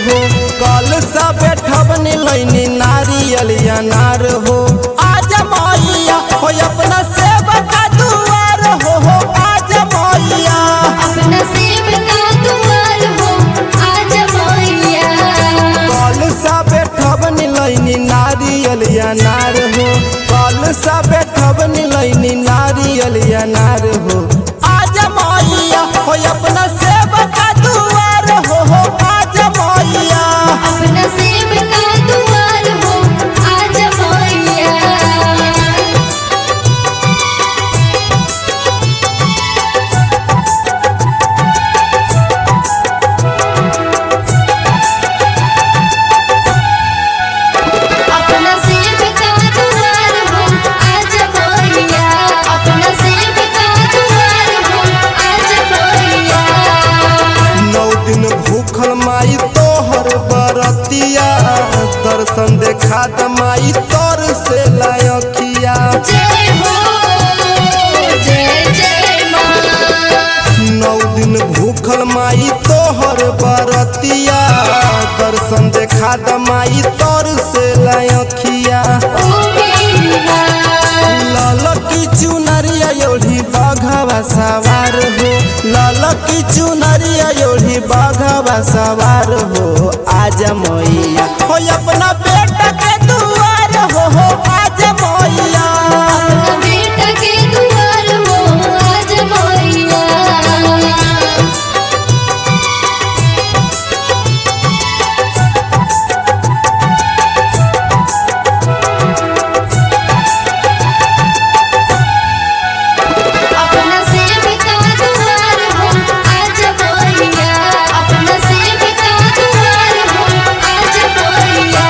हो। कल सब बैठबनी लैनी नारियल अनार हो। आज मैया हो अपना सेवक का दुआर हो। आज मैया अपना सेवक का दुआर हो। आज मैया कल सब बैठबनी लैनी नारियल अनार हो। कल सब बैठबनी लैनी नारियल अनार हो। आज मैया हो अपना सेवक का दुआर हो। आज मैया अपना सेवक का दुआर हो। आज मैया अपना सेवक का दुआर हो। आज मैया अपना सेवक का दुआर हो। आज मैया 9 दिन भूखल माई तोहर बरतिया। दर्शन देखा द माई तोर से लायकिया। जय हो जय जय माँ। 9 दिन भूखल माई तोहर बरतिया। दर्शन देखा द माई तोर से लायकिया। ओ मेरी माँ ललकी चुनरिया योढ़ी बाघवा सवार हो। ललकी चुनरिया योढ़ी बाघवा सवार हो। आज मैया हो अपना बेटा के दुआर हो। आज मैया अपना बेटा के दुआर हो। आज मैया अपना सेवक का दुआर हो। आज मैया अपना सेवक का दुआर हो। आज मैया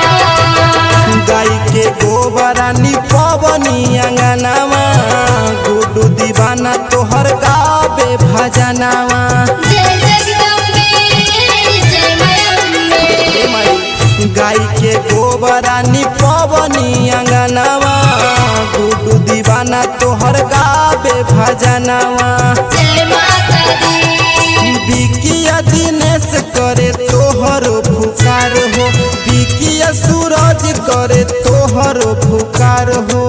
गाय के गोबरानी पवनी अंगनावा। गुड्डू दीवाना तोहर गावे भजनावा। जय जगदम्बे जय मां गाय के गोबरानी पवनी अंगनावा। गुड्डू दीवाना तोहर गावे भजनावा। जय माता दी बिकिया दिनेश करे तोहर पुकार हो। बिकिया सूरज करे तोहर पुकार हो।